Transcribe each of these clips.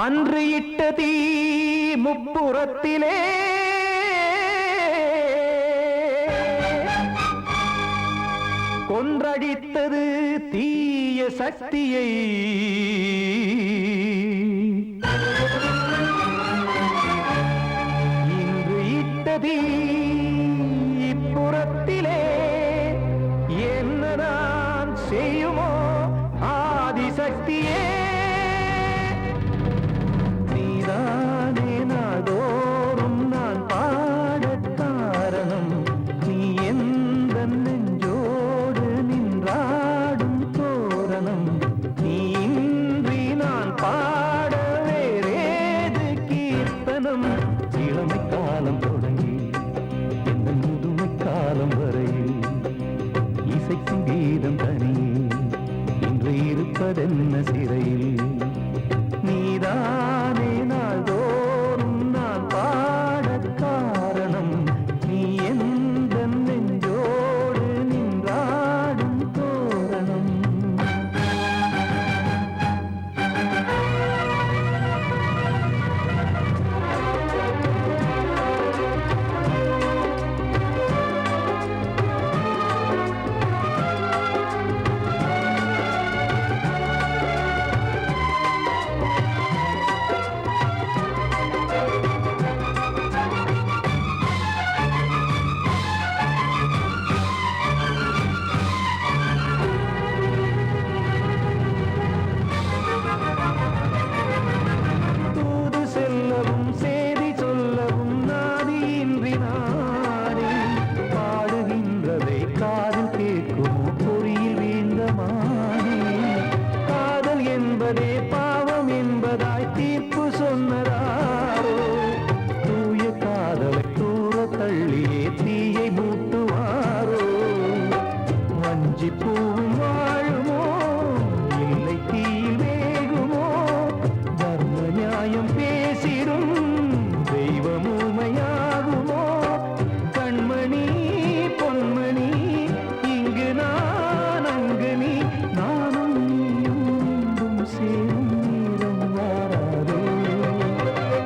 அன்று இட்ட தீ முப்புறத்திலே கொன்றடித்தது தீய சக்தியை. இன்று இட்ட தீ இப்புறத்திலே என்ன நான் செய்யுமோ ஆதிசக்தியே. நீதானே நாடோறும் நான் பாடக் காரணம். நீ எந்த நெஞ்சோடு நின்றாடும் தோரணம். நீ இன்றி நான் பாட வேறேது கீர்த்தனம். இளமை காலம் தொடங்கி எந்த முதுமை காலம் வரையில் இசைக்கும் கீதம் தனியே இன்று இருப்பதென்ன சிறையில். நீதானே நாள்தோறும் நான் பாடக் காரணம். நீ எந்த நெஞ்சோடு நின்றாடும் தோரணம். பாவம் என்பதாய் தீர்ப்பு சொன்னதாரோ. தூய காதலை தூர தள்ளியே தீயை மூட்டுவாரோ. வஞ்சி பூவும் வாழுமோ இல்லை தீயில் வேகுமோ. தர்ம நியாயம் பேசிடும் தெய்வம் ஊமையாகுமோ. கண்மணி பொன்மணி இங்கு நான் அங்கு நீ நானும் சேரும் நீரம் வாராதோ.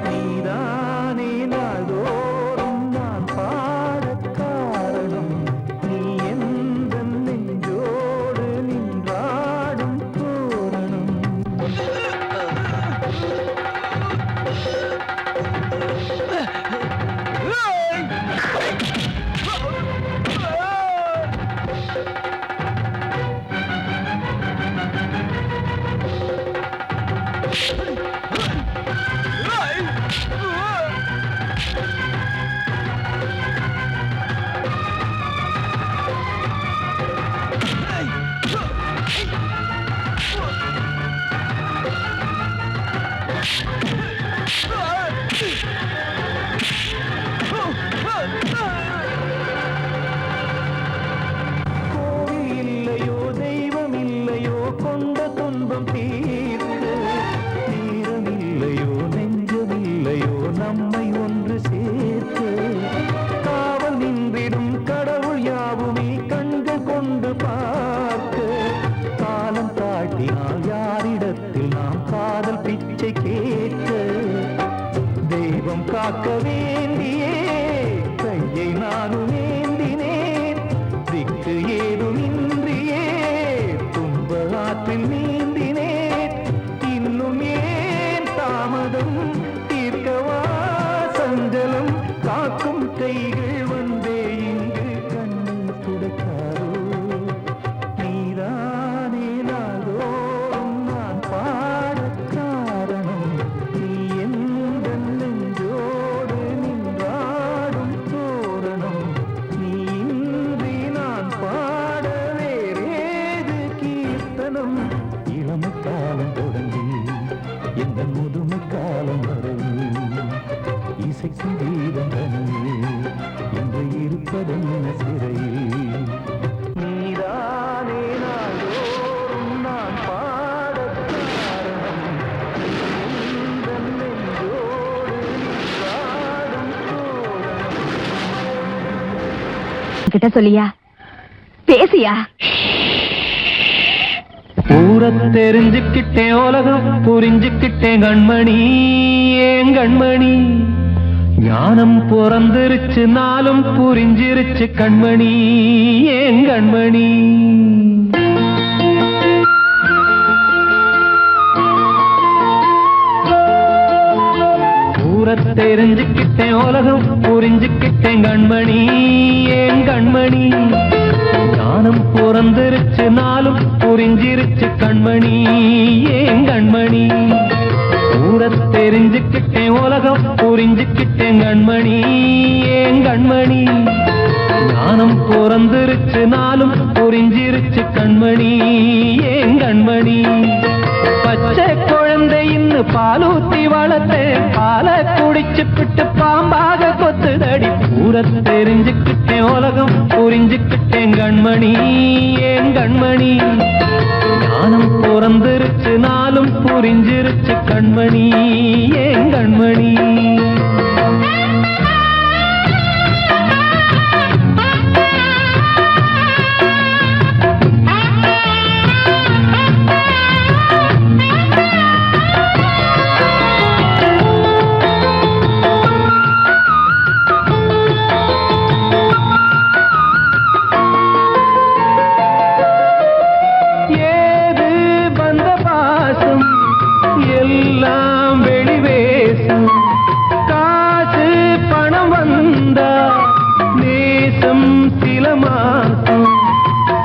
நீதானே நாள்தோறும் நான் பாடக் காரணம். நீ எந்த நெஞ்சோடு நின்றாடும் தோரணம். கோவில் இல்லையோ தெய்வம் இல்லையோ கொண்ட துன்பம் தீர்க்க. நேரம் இல்லையோ நெஞ்சம் இல்லையோ நம்மை ஒன்று சேர்க்க. காவல் நின்றிடும் கடவுள் யாவுமே கண்கள் கொண்டு பார்க்க. காலம் தாட்டினால் யாரிடத்தில் நாம் காதல் பிச்சை கேட்க. தெய்வம் காக்க வேண்டியே கையை நானும் ஏந்தினேன். திக்கு ஏதுமின்றியே துன்ப ஆற்றில் நீந்தினேன். இன்னும் ஏன் தாமதம் தீர்க்கவா சஞ்சலம். காக்கும் கைகள் வந்தே இங்கு கண்ணீர் துடைக்காரோ. நீதானே நாள்தோறும் நான் பாடக் காரணம். நீ எந்த நெஞ்சோடு நின்றாடும் தோரணம். நீ இன்றி நான் பாட வேறேது கீர்த்தனம். இளமை காலம் தொடங்கி எந்த முதுமை காலம் வரையில் இசைக்கும் கீதம் தனியே இன்று இருப்பதென்ன சிறையில். நீதானே நாள்தோறும் நான் பாடக் காரணம். எந்த நெஞ்சோடு நின்றாடும் தோரணம். கிட்ட சொல்லியா பேசியா. ஊரத் தெரிஞ்சுக்கிட்டேன் உலகம் புரிஞ்சுக்கிட்டேன் கண்மணி ஏன் கண்மணி ஞானம் பிறந்திருச்சு நாளும் புரிஞ்சிருச்சு கண்மணி ஏன் கண்மணி ஊரத் தெரிஞ்சுக்கிட்டேன் உலகம் புரிஞ்சுக்கிட்டேன் கண்மணி ஏன் கண்மணி ஞானம் பிறந்திருச்சு நாளும் புரிஞ்சிருச்சு கண்மணி ஏன் கண்மணி ஊரத் தெரிஞ்சுக்கிட்டேன் உலகம் புரிஞ்சுக்கிட்டேன் கண்மணி ஏன் கண்மணி ஞானம் பிறந்திருச்சு நாளும் புரிஞ்சிருச்சு கண்மணி ஏன் கண்மணி பச்சை குழந்தை இன்னும் பாலூத்தி வளர்த்தேன் பாலை குடிச்சு பிட்டு பாம்பாக கொத்துதடி ஊரத் தெரிஞ்சுக்கிட்டேன் உலகம் புரிஞ்சுக்கிட்டேன் கண்மணி ஏன் கண்மணி ஞானம் பிறந்திருச்சு நாளும் புரிஞ்சிருச்சு கண்மணி ஏன் கண்மணி எல்லாம் வெளிவேசம் காசு பணம் வந்தா நேசம் சில மாசம்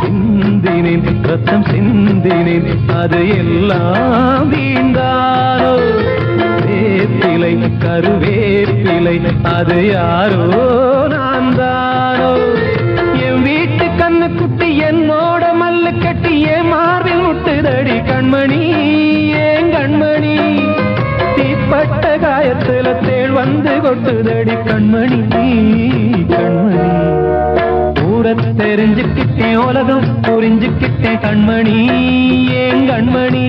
சிந்தினேன் ரத்தம் சிந்தினேன் அது எல்லாம் வீண்டாரோ வேப்பிலை கருவேப்பிலை அது யாரோ நான் தானோ என் வீட்டு கண்ணு குட்டி என்னோட மல்லு கட்டி என் மார்பில் முட்டுதடி கண்மணி ஏன் கண்மணி தீப்பட்ட காயத்துல தேள் வந்து கொட்டுதடி கண்மணி கண்மணி ஊரத் தெரிஞ்சுக்கிட்டேன் உலகம் புரிஞ்சுக்கிட்டேன் கண்மணி ஏன் கண்மணி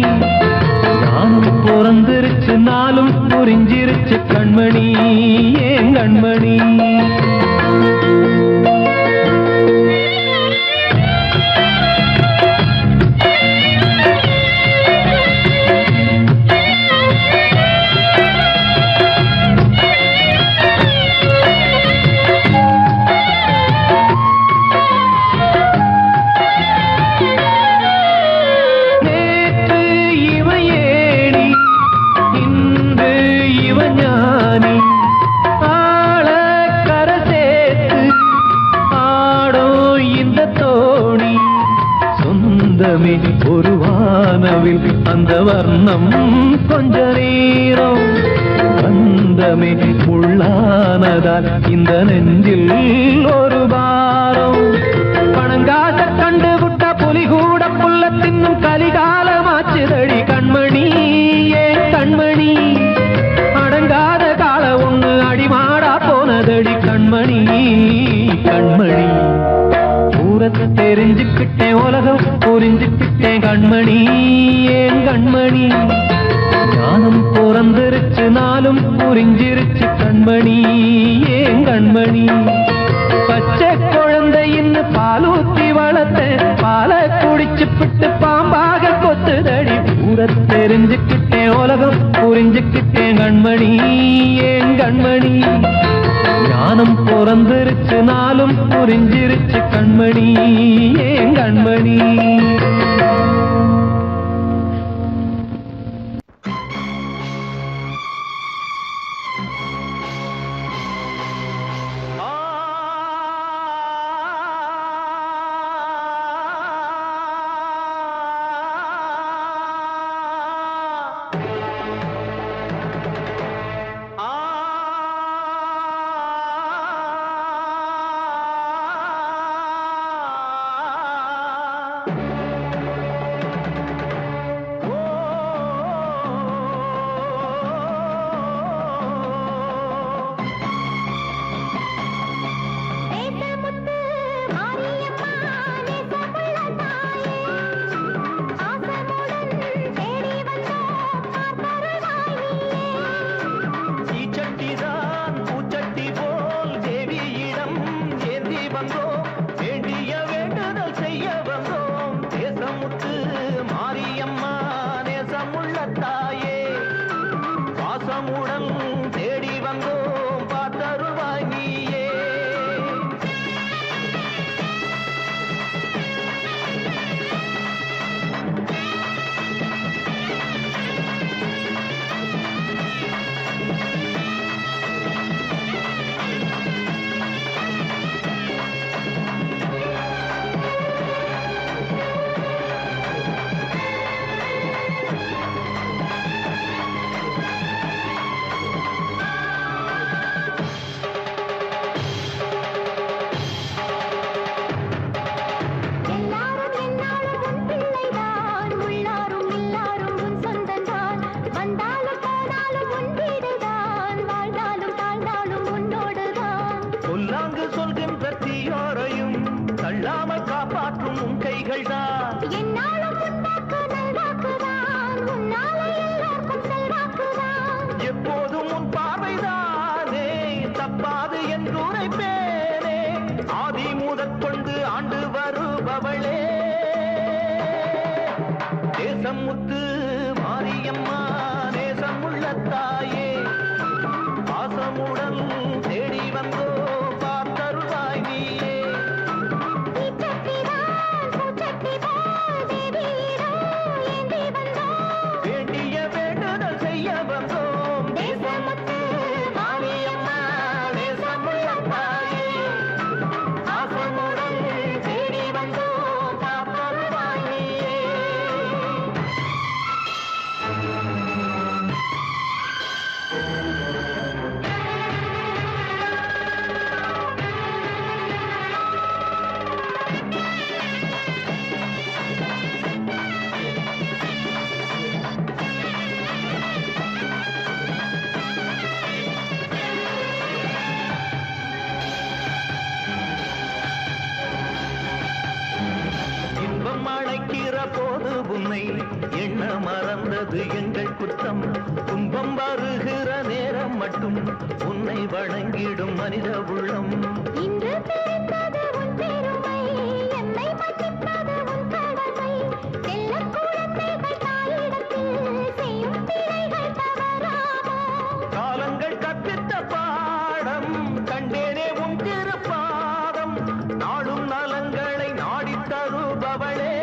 ஞானம் பிறந்திருச்சு நாளும் புரிஞ்சிருச்சு கண்மணி ஏன் கண்மணி ஒரு வானவில் அந்த வர்ணம் கொஞ்ச நேரம் பந்தமே முள்ளானதால் இந்த நெஞ்சில் ஒரு பாரம் பணங்காட்ட கண்டு விட்ட புலி கூட புல்ல தின்னும் கலிகாலமாச்சுதடி கண்மணி ஏன் கண்மணி அடங்காத கால ஒண்ணு அடிமாடா போனதடி கண்மணி கண்மணி ஊரத் தெரிஞ்சுக்கிட்டேன் உலகம் புரிஞ்சுக்கிட்டேன் கண்மணி ஏன் கண்மணி ஞானம் பிறந்திருச்சு நாளும் புரிஞ்சிருச்சு கண்மணி ஏன் கண்மணி பச்சை குழந்தை இன்னும் பாலூத்தி வளர்த்தேன் பாலை குடிச்சு பிட்டு பாம்பாக கொத்துதடி ஊரத் தெரிஞ்சுக்கிட்டேன் உலகம் புரிஞ்சுக்கிட்டேன் கண்மணி ஏன் கண்மணி ஞானம் பிறந்திருச்சு நாளும் புரிஞ்சிருச்சு கண்மணி ஏன் கண்மணி பொய்கள் தான். என்னாலும் உன்னாக்கு நல்வாக்குதான், உன்னாலே எல்லாருக்கும் செல்வாக்குதான். எப்போதும் உன் பார்வைதானே தப்பாது என்று உரைப்பேனே. ஆதி முதற்கொண்டு ஆண்டு வருபவளே தேசம் முத்து மாரியம்மா, நேசம் உள்ள தாயே, பாசமுடன் தேடி வந்தோ பார்த்தருள்வாய் நீயே. வேண்டிய வேண்டுதல் செய்ய வந்தோம். தேசம் முத்து மாரியம்மா, நேசம் உள்ள தாயே, பாசமுடன் தேடி வந்தோ பார்த்தருள்வாய் நீயே. இன்பம் அழைக்கிற போது உன்னை எண்ண மறந்தது எங்கள் குற்றம். துன்பம் வருகிற நேரம் மட்டும் உன்னை வணங்கிடும் மனித உள்ளம். இன்று தெரிந்தது உன் பெருமை, என்னை மன்னிப்பது உன் கடமை. செல்லக் குழந்தைகள் தாயிடத்தில் செய்யும் பிழைகள் தவறாமோ? காலங்கள் கற்பித்த பாடம் கண்டேனே உன் திருப்பாதம். நாடும் நலங்களை நாடித் தருபவளே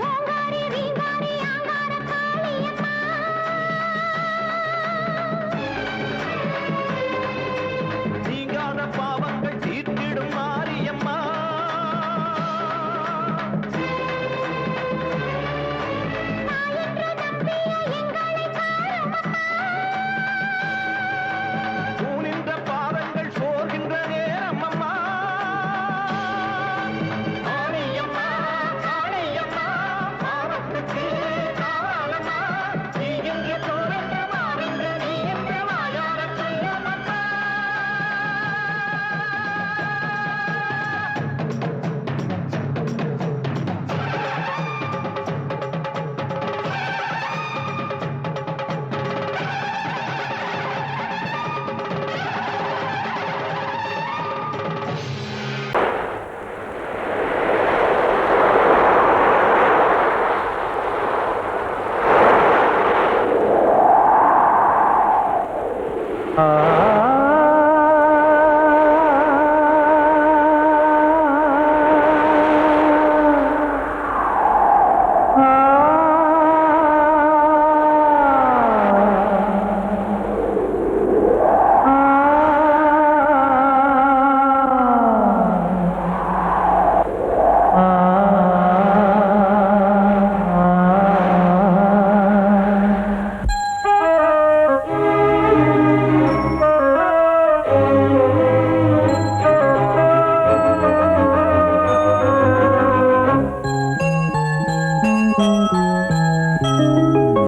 ஓங்காரி ரீங்காரி ஆங்கார காளியம்மா, நீங்காத பாவங்கள் தீர்த்திடும் மாரியம்மா. என்று நம்பிய எங்களை பாருமம்மா. தூணின்ற பாதங்கள் சோர்கின்ற நேரம் அம்மா. மாரியம்மா, காளியம்மா, பாவத்துக்கு காலம்மா. நீ என்று தோன்ற மாறின்ற நீ என்று வாயார சொல்லமம்மா.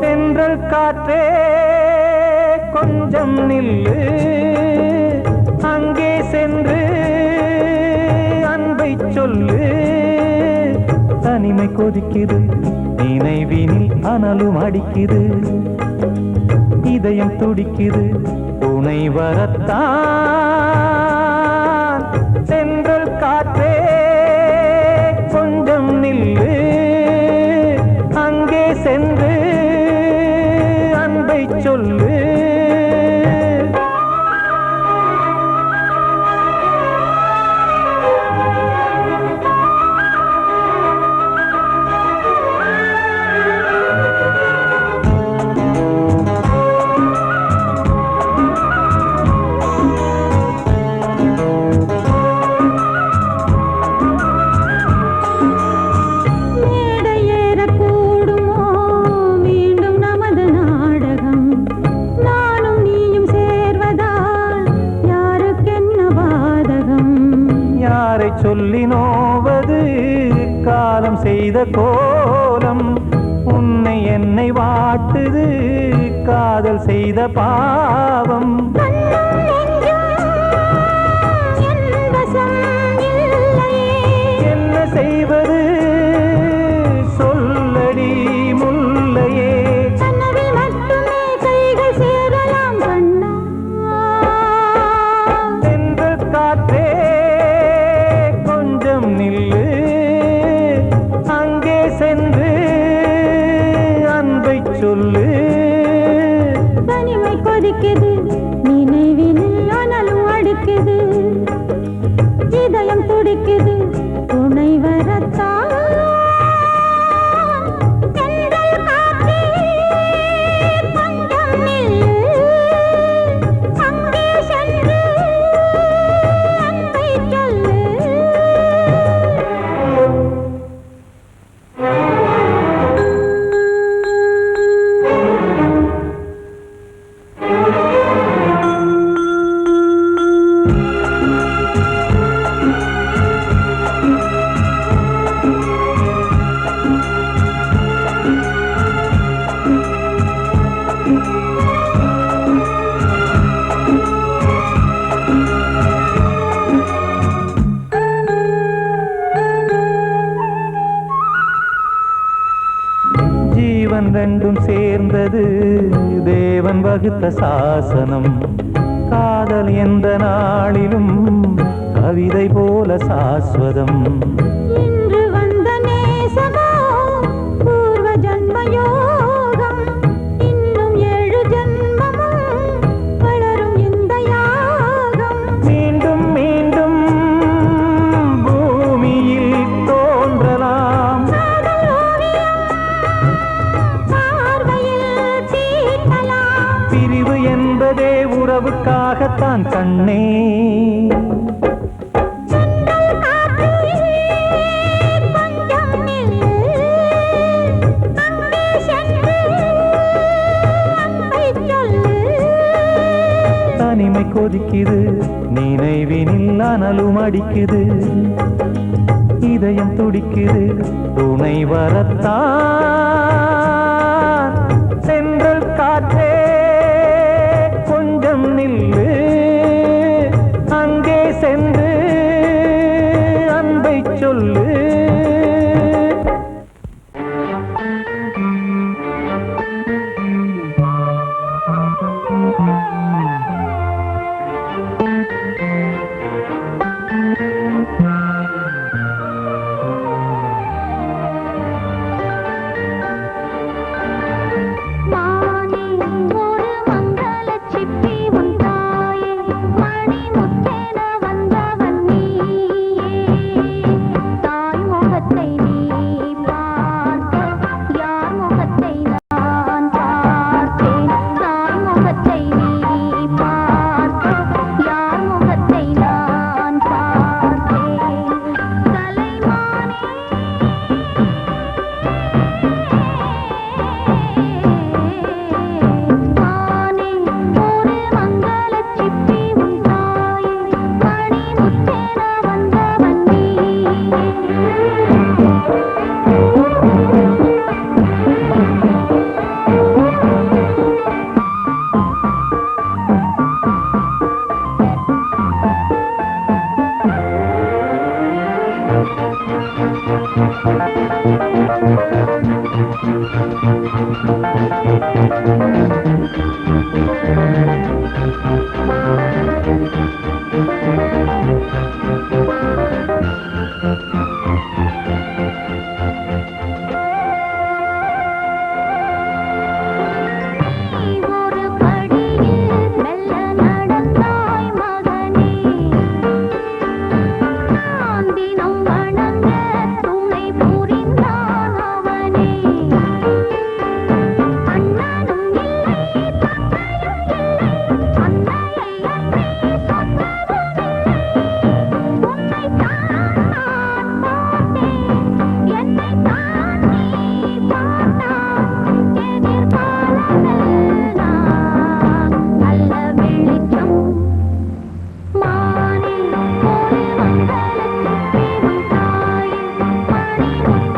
தென்றல் காற்றே கொஞ்சம் நில்லு, அங்கே சென்று அன்பை சொல்லு. தனிமை கொதிக்குது, நினைவினில் அனலும் அடிக்குது. இதயம் துடிக்குது, துணை வரத்தான். தென்றல் காற்றே கொஞ்சம் நில்லு, அங்கே சென்று அன்பை சொல்லு. சொல்லி நோவது காலம் செய்த கோலம் உன்னை என்னை வாட்டுது காதல் செய்த பாவம் என்ன செய்வது சொல்லடி முல்லையே தென்றல் காற்றே கொஞ்சம் நில்லு அங்கே சென்று அன்பை சொல்லு தனிமை கொதிக்குது நினைவினில் ஆனாலும் அடிக்குது இதயம் துடிக்குது துணை வரத்தான் தென்றல் காற்றே கொஞ்சம் நில்லு அங்கே சென்று அன்பை சொல்லு ஜீவன் ரெண்டும் சேர்ந்தது தேவன் வகுத்த சாசனம் காதல் எந்த நாளிலும் கவிதை போல சாஸ்வதம் இன்று வந்த நேசமோ பூர்வ ஜன்ம யோகம் இன்னும் 7 ஜன்மமும் வளரும் இந்த யாகம் மீண்டும் மீண்டும் பூமியில் தோன்றலாம் காதல் ஓவியம் பார்வையில் தீட்டலாம் பிரிவு என்பதே உறவுக்காகத்தான் கண்ணே தென்றல் காற்றே கொஞ்சம் நில்லு அங்கே சென்று அன்பை சொல்லு தனிமை கொதிக்குது நினைவினில் அனலும் அடிக்குது இதயம் துடிக்குது துணை வரத்தான் தென்றல் காற்றே கொஞ்சம் நில்லு அங்கே சென்று அன்பை சொல்லு மானே ஒரு மங்களச் சிப்பி உன் தாயே மணி முத்தென வந்தவன் நீயே தாய் முகத்தை நீ பார்க்க யார் முகத்தை நான் பார்த்தேன் தாய் முகத்தை நீ பார்க்க யார் முகத்தை நான் பார்த்தேன் கலைமானே மானே ஒரு மங்களச் சிப்பி உன் தாயே மணி முத்தென வந்தவன் நீயே ஒரு படியில் மெல்ல நடந்தாய் மகனே நான் தினம் வணங்க துணை புரிந்தான் அவனே அண்ணனும் இல்லை தந்தையும் இல்லை அன்னையை அன்றி சொந்தமும் உன்னைத்தான் நான் பார்த்தேன் என்னைத்தான் நீ பார்த்தாய் எதிர்காலமெல்லாம் நல்ல வெளிச்சம் மானே ஒரு மங்களச் சிப்பி உன் தாயே மணி முத்தென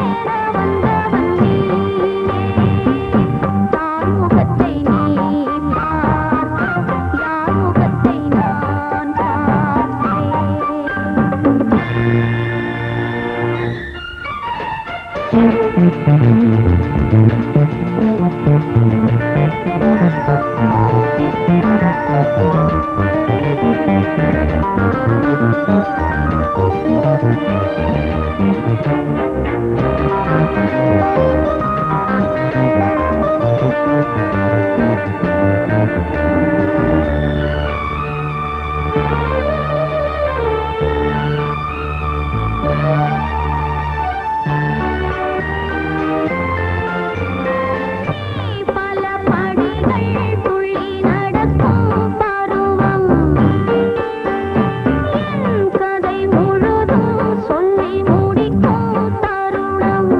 பல படிகள் துள்ளி நடக்கும் பருவம் என் கதை முழுதும் சொல்லி முடிக்கும் தருணம்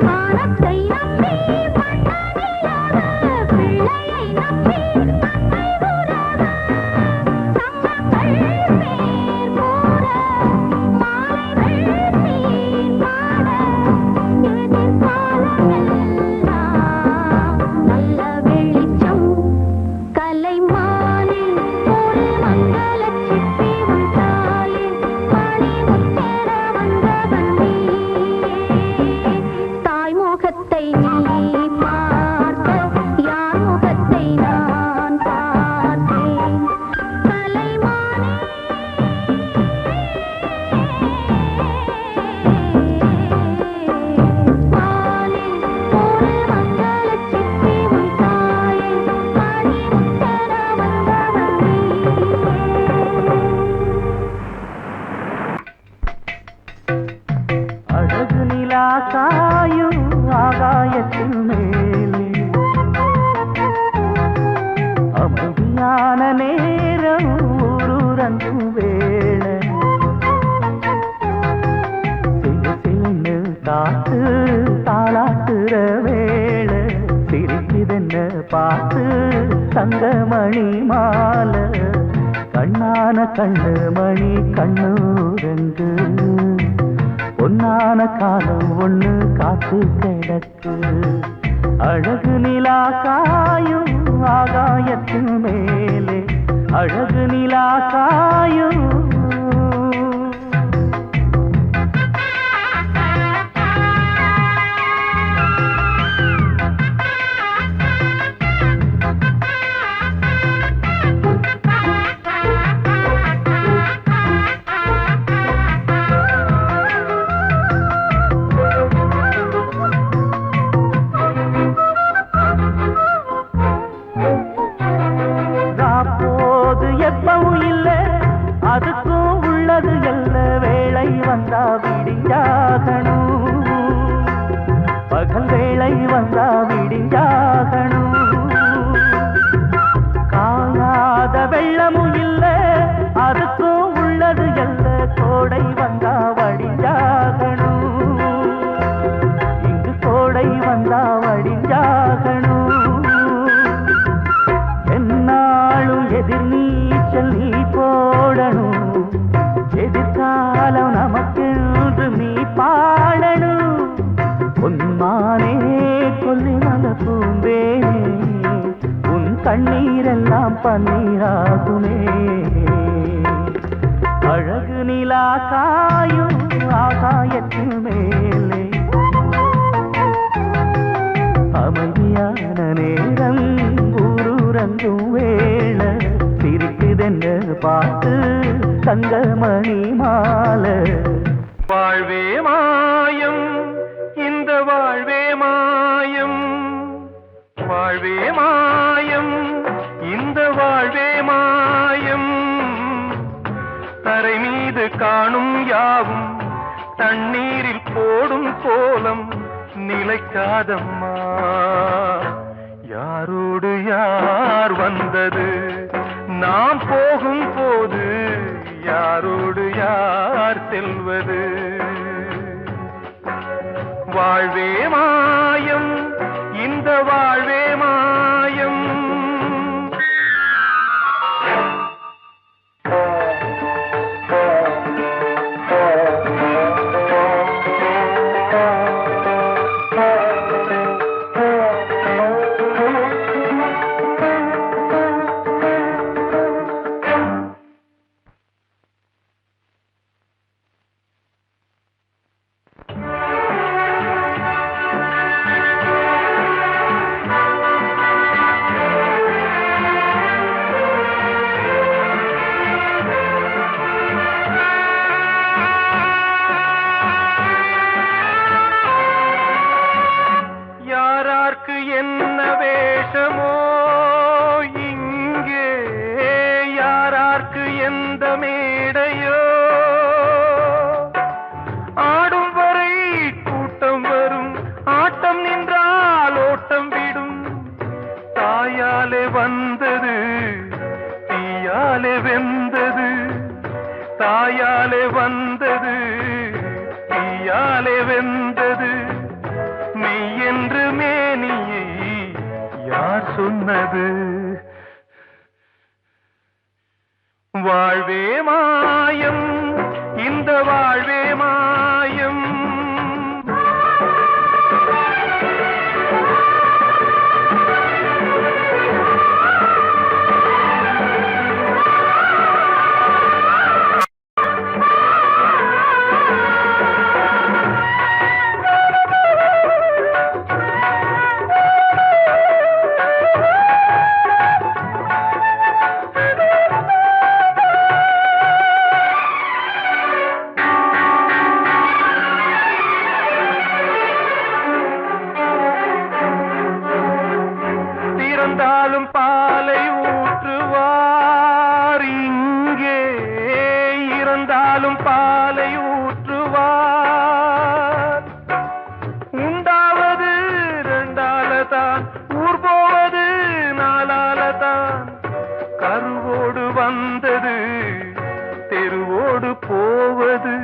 வானத்தை நம்பி மன்னனிலாத பிள்ளையை நம்பி அன்னை உறவ சங்கங்கள் பேர் கூற மாலைகள் நீர் பாட எதிர்காலமெல்லாம் நல்ல வெளிச்சம் கலைமானில் ஒரு மங்களச் சிப்பி உன் தாயில் மணிமுத்தென வந்தவன் நீயே. தாய் முகத்தை நீ பார்க்க யார் முகத்தை நான் பார்த்தேன் கலைமானே. வானில் ஒரு மங்களச் சிப்பி உன் தாயில் மணிமுத்தென வந்தவன் நீயே. அழகு நிலா காயும் ஆகாயத்தின் மேலே அமைதியான நேரம் ஊரூரங்கும் வேளை சிலு காத்து தாளாட்டுற வேளை சிரிக்குதென்ன பார்த்து தங்கமணி மாலை கண்ணான கண்ணு மணி கண்ணூரங்கு பொன்னான காலம் ஒண்ணு காத்து கிடக்கு அழகு நிலா காயும் ஆகாயத்தின் மேலே அழகு நிலா காயும் போது எப்பவும் இல்ல அதுக்கும் உள்ளது எல்ல வேளை வந்தா விடிஞ்சாகணும் பகல் வேளை வந்தா விடிஞ்சாகணும் காணாத வெள்ளமும் இல்ல அதுக்கும் உள்ளது எல்ல கோடை வந்தா வடிஞ்சாகணும் இங்கு கோடை வந்தா வடிஞ்சாகணும் என்னாலும் எதிர் நீச்சல் நீ போடணும் எதிர்காலம் நமக்கென்று நீ பாடணும் உன்மானே கொல்லிமல பூந்தேனே உன் கண்ணீரெல்லாம் பன்னீராகுமே அழகு நிலா காயும் ஆகாயத்தின் மேலே அமைதியான நேரம் ஊரூரங்கும் வேளை சிரிக்குதென்ன பார்த்து தங்கமணி மாலை வாழ்வே மாயம் இந்த வாழ்வே மாயம் வாழ்வே மாயம் இந்த வாழ்வே மாயம் தரை மீது காணும் யாவும் தண்ணீரில் போடும் கோலம் நிலைக்காதம்மா யாரோடு யார் வந்தது நாம் போகும் போது யாரோடு யார் செல்வது வாழ்வே மாயம் இந்த வாழ்வே மாயம் கையாலே வென்றது மெய் என்று மேனியை யார் சொன்னது வாழ்வே மாயம் இந்த வாழ்வே மாயம் இறந்தாலும் பாலை ஊற்றுவார் இங்கே இறந்தாலும் பாலை ஊற்றுவார் உண்டாவது ரெண்டாலதான் ஊர் போவது நாலாலதான் கருவோடு வந்தது தெருவோடு போவது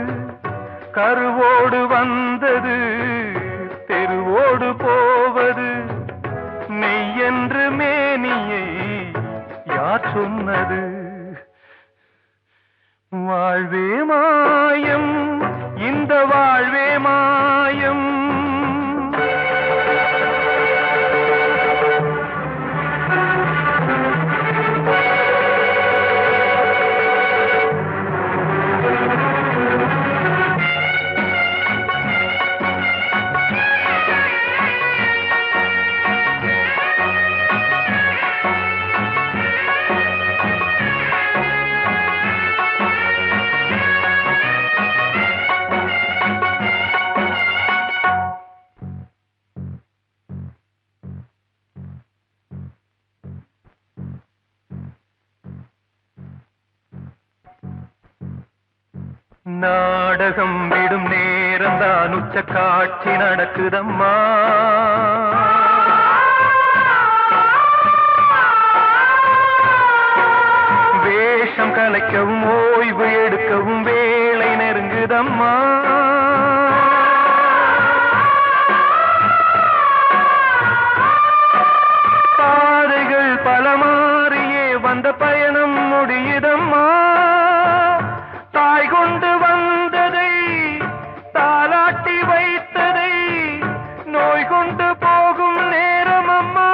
கருவோடு வந்தது தெருவோடு போவது மெய் என்று மேனியை யார் சொன்னது வாழ்வே மாயம் இந்த வாழ்வே மாயம் நாடகம் விடும் நேரம்தான் உச்ச காட்சி நடக்குதம்மா வேஷம் கலைக்கவும் ஓய்வு எடுக்கவும் வேளை நெருங்குதம்மா பாதைகள் பல மாறியே வந்த பயணம் முடியுதம்மா தாய் கொண்டு வந்ததை தாலாட்டி வைத்ததை நோய் கொண்டு போகும் நேரம் அம்மா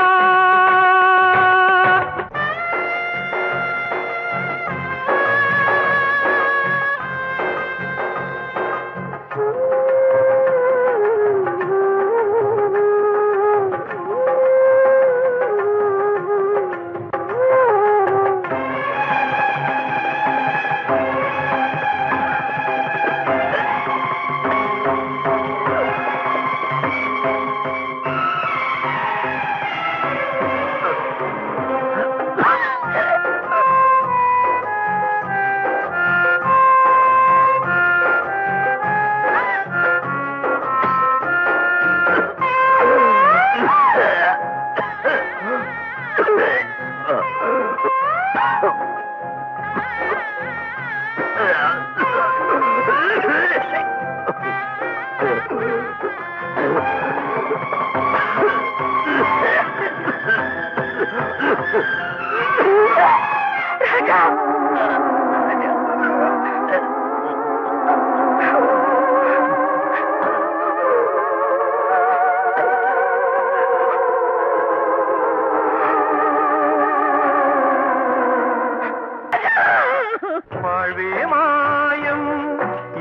வாழ்வே மாயம்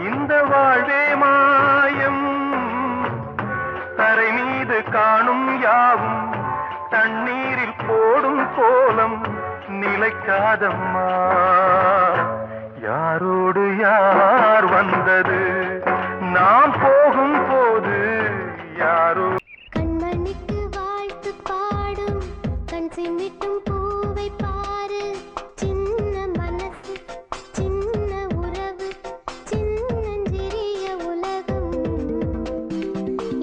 இந்த வாழ்வே மாயம் தரை மீது காணும் யாவும் தண்ணீரில் போடும் கோலம் நிலைக்காதம்மா யாரோடு யார் வந்தது நாம் போகும் போது யாரோ கண்மணிக்கு வாழ்த்து பாடும் கண் சிமிட்டும் பூவை பாரு சின்ன மனசு சின்ன உறவு சின்னஞ்சிறிய உலகம்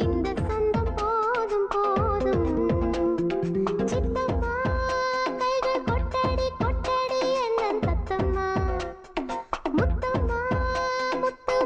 இந்த சொந்தம் போதும் போதும் சித்தம்மா கைகள் கொட்டடி கொட்டடி என்ன தத்தம்மா முத்தம்மா முத்து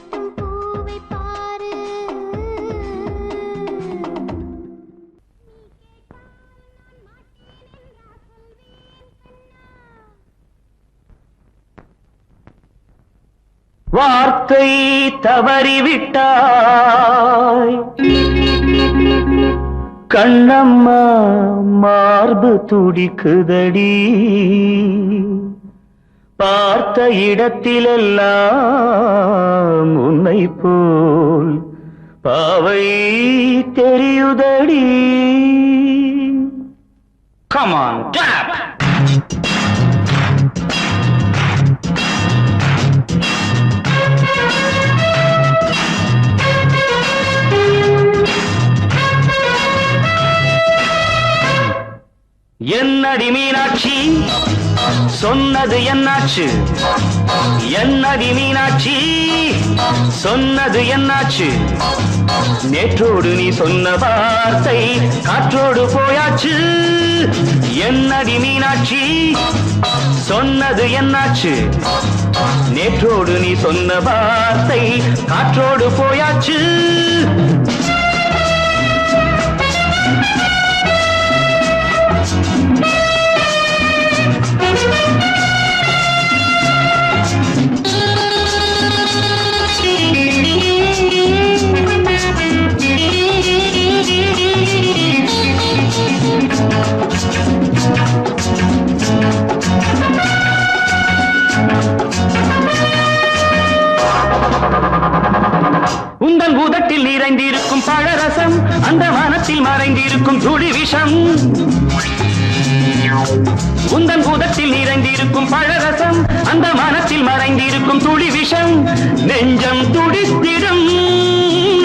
சிமிட்டும் பூவை பாரு. வார்த்தை தவறிவிட்டாய் கண்ணம்மா, மார்பு துடிக்குதடி. பார்த்த இடத்திலெல்லாம் உன்னை போல் பாவை தெரியுதடி. Come on, tap! என்னடி மீனாட்சி சொன்னது என்னாச்சு? என்னடி மீனாட்சி சொன்னது என்னாச்சு? நேற்றோடு நீ சொன்ன வார்த்தை காற்றோடு போயாச்சு. என்னடி மீனாட்சி சொன்னது என்னாச்சு? நேற்றோடு நீ சொன்ன வார்த்தை காற்றோடு போயாச்சு. உந்தன் உதட்டில் நிறைந்திருக்கும் பழரசம், அந்த மனத்தில் மறைந்திருக்கும் துளி விஷம். உந்தன் உதட்டில் நிறைந்திருக்கும் பழரசம், அந்த மனத்தில் மறைந்திருக்கும் துளி விஷம். நெஞ்சம் துடித்திடும்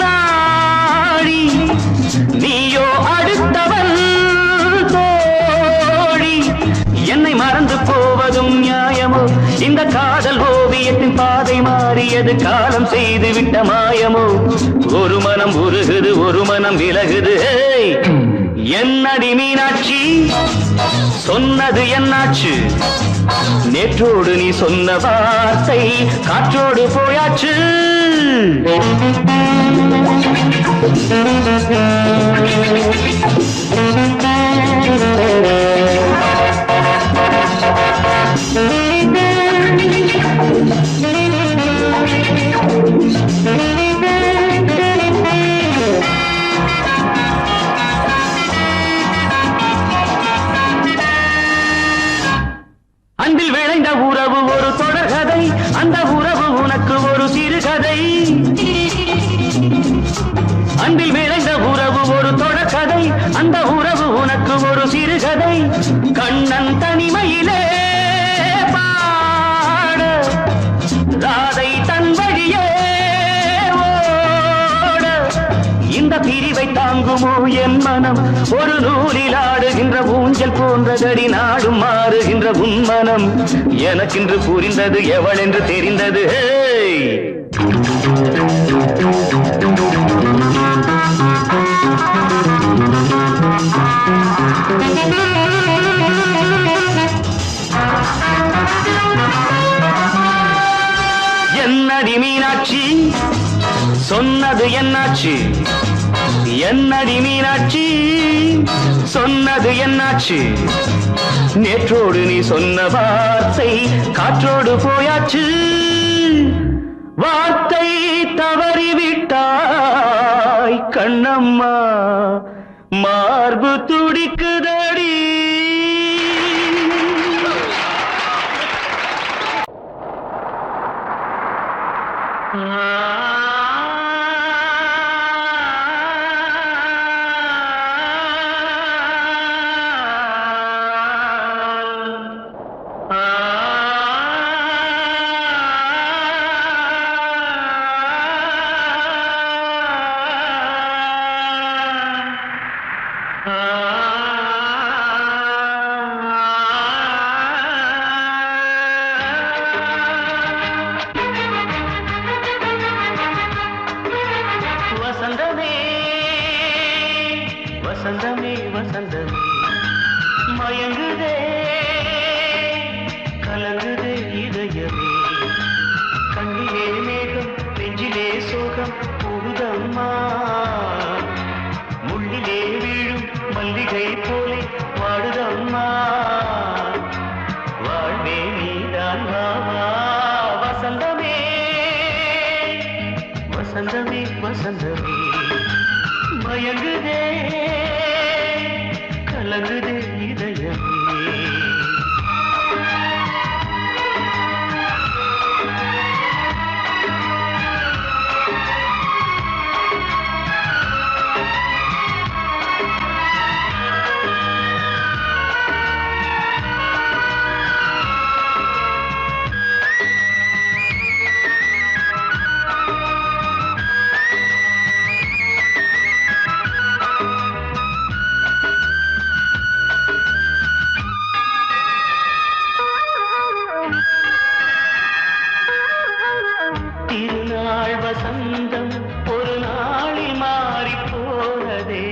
நாடி, நீயோ அடுத்தவள் தோழி. என்னை மறந்து போவதும் நியாயமோ? இந்த காதல் ஓவியத்தின் பாதை மாறியது, காலம் செய்து விட்ட மாயமோ? ஒரு மனம் உருகுது, ஒரு மனம் விலகுது. என்னடி மீனாட்சி சொன்னது என்னாச்சு? நேற்றோடு நீ சொன்ன வார்த்தை காற்றோடு போயாச்சு. அன்பில் விளைந்த உறவு ஒரு தொடர்கதை, அந்த உறவு உனக்கு ஒரு சிறுகதை. அன்பில் விளைந்த உறவு ஒரு தொடர்கதை, அந்த உறவு உனக்கு ஒரு சிறுகதை. கண்ணன் தனிமையிலே பாட, ராதை தன் வழியே ஓட. இந்த பிரிவை தாங்குமோ என் மனம்? ஒரு நூலில் ஆடுகின்ற ஊஞ்சல் போன்றதடி நாடும் மாறுகின்ற உன்மனம். எனக்கென்று புரிந்தது எவள் என்று தெரிந்தது. என்னடி மீனாட்சி சொன்னது என்னாச்சு? என்னடி மீனாட்சி சொன்னது என்னாச்சு? நேற்றோடு நீ சொன்ன வார்த்தை காற்றோடு போயாச்சு. வார்த்தை தவறிவிட்டாய் கண்ணம்மா, மார்பு துடிக்குதடி. வசந்தமே வசந்தமே வசந்தமே மயங்குதே கலங்குதே இதயமே. கண்ணிலே மேகம் நெஞ்சிலே சோகம் கூடுதம்மா முள்ளிலே வீழும் மல்லிகை போலே வாடுதம்மா வாழ்வே நீதான் வாவா வசந்தமே வசந்தமே வசந்தமே மயங்குதே கலங்குதே இதயமே திருநாள் வசந்தம் ஒரு நாளில் மாறி போனதே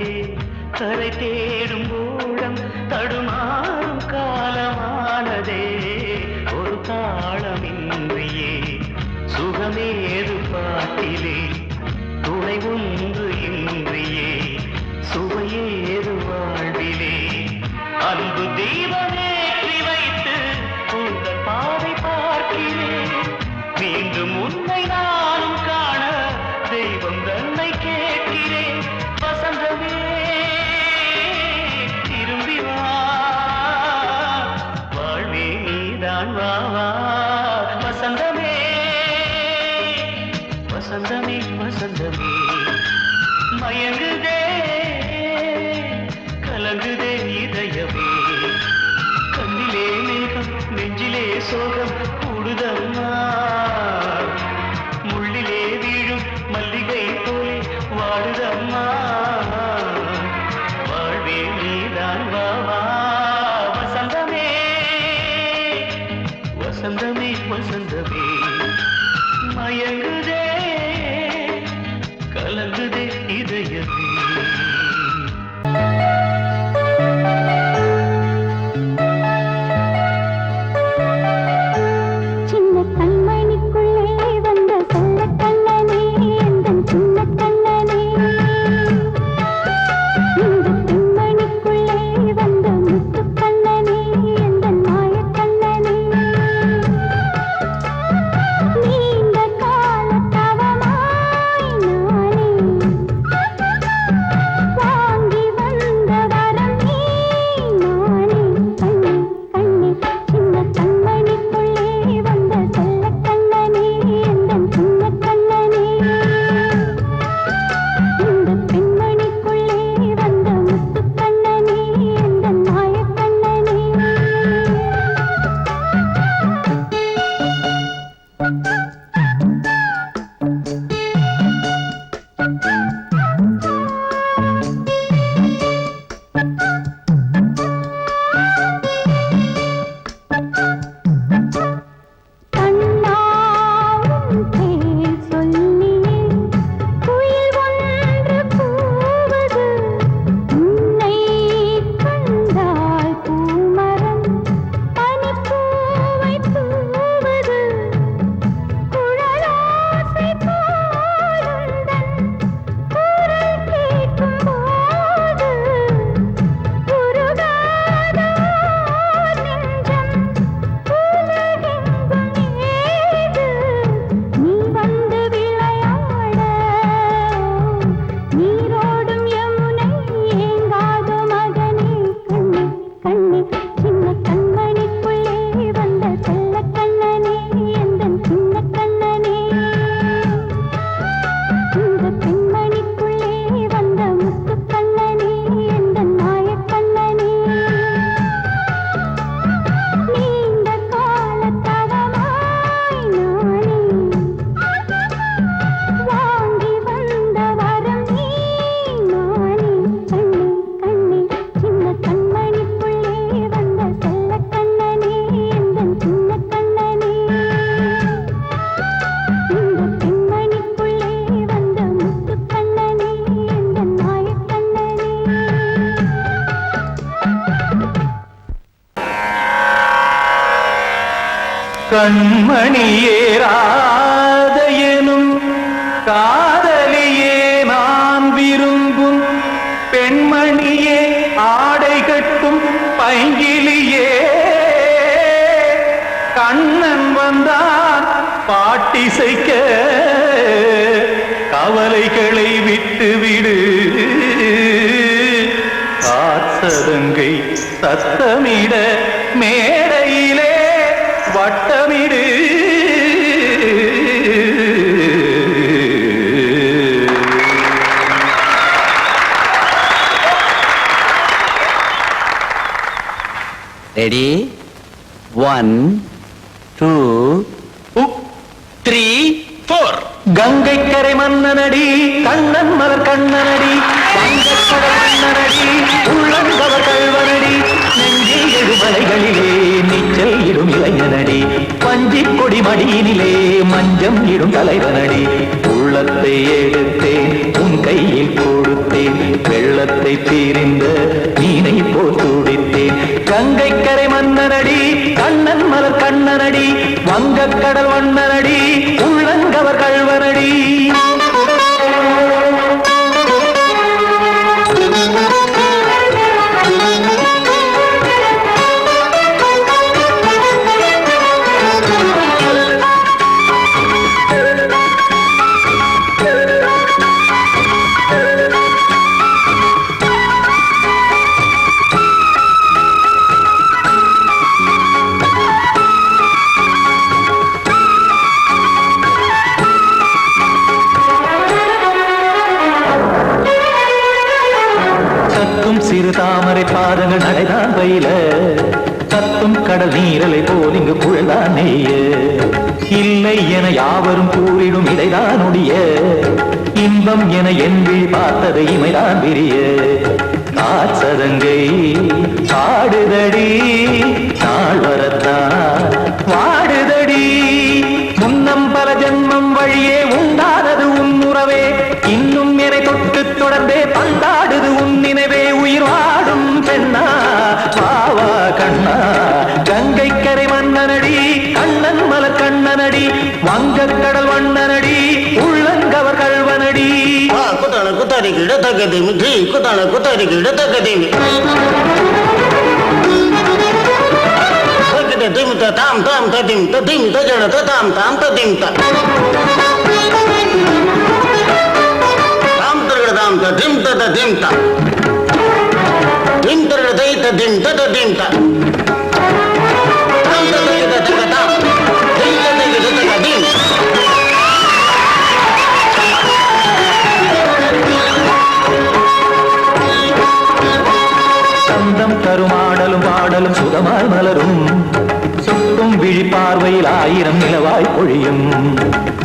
கரை தேடும் ஊழம் தடுமாறும் காலமானதே ஒரு தாளமின்றியே சுகமேது பாட்டிலே துணை ஒன்று இன்றியே சுவையேது வாழ்விலே அன்பு தீபமேற்றி வைத்து உங்கள் பாதை பார்க்கிறேன் மீண்டும் உன்னை நானும் காண தெய்வம் தன்னை கேட்கிறேன் வசந்தமே திரும்பி வா வாழ்வே நீதான் வா வா வசந்தமே வசந்தமே வசந்தமே மயங்குதே கலங்குதே இதயமே கண்ணிலே மேகம் நெஞ்சிலே சோகம் கூடுதம்மா முள்ளிலே வீழும் மல்லிகை போலே வாடுதம்மா வாழ்வே நீதான் வா வா வசந்தமே வசந்தமே வசந்தமே மயங்குதே கலங்குதே இதயமே கண்மணியேராத எனும் காதல் பெண்மணியே ஆடை கட்டும் பைங்கிலியே கண்ணன் வந்தான் பாட்டிசைக்க கவலைகளை விட்டு விடு காசதங்கை சத்தமிட மேடையிலே வட்டமிடு ரெடி 1 2 3 4 கங்கைக்கரை மன்னனடி கண்ணன் மலர் கண்ணனடி வங்கக்கடல் மன்னனடி உள்ளங்கவர் கல்வனடி நெஞ்சில் எழுமலைகளிலே நீச்சல் இடும் இளைஞனடி பஞ்சி கொடி மடியினிலே மஞ்சம் இடும் தலைவனடி உள்ளத்தை எடுத்தேன் உன் கையில் கொடுத்தேன் வெள்ளத்தை தீரிந்த மீனை போல் துடித்தேன் கங்கைக்கரை மன்னனடி கண்ணன் மலர் கண்ணனடி வங்கக்கடல் வண்ணனடி உள்ளங்கவர் கல்வனடி சிறு தாமரை பாதங்கள் நடைதான் பயில கத்தும் கடல் நீரலை போல் இங்கு புழல்தான் நெய்ய இல்லை என யாவரும் கூறிடும் இதைதான் ஒடிய இன்பம் என என் விழி பார்த்தது இமைதான் விரிய காசதங்கை பாடுதடி நாள் வரத்தான் வாடுதடி முன்னம் பல ஜென்மம் வழியே உண்டானது உன் உறவே இன்னும் என்னை தொட்டு தொடர்ந்தே பந்தாடுது உன் நினைவே உயிர் வாடும் பெண்ணா வாவா கண்ணா கங்கைக்கரை மன்னனடி கண்ணன் மலர் கண்ணனடி வங்கக்கடல் வண்ணனடி உள்ளங்கவர் கல்வனடி குத்தான குத்தாரி கிட தகதிமி ட்ரீ குத்தான குத்தாரி கிட தகதிமி திம் தாம் தாம் ததிம் ததிம் தஜட தாம் தாம் ததிம் தாம் தாம் ததிம் ததிம் தாம் திம் தரதை ததிம் ததிம் தாம் தாம் ததை ததை தாம் திம் ததை ததிம் சந்தம் தருமாடலும் பாடலும் சுகமாய் மலரும் சுட்டும் விழி பார்வையில் ஆயிரம் நிலவாய் பொழியும்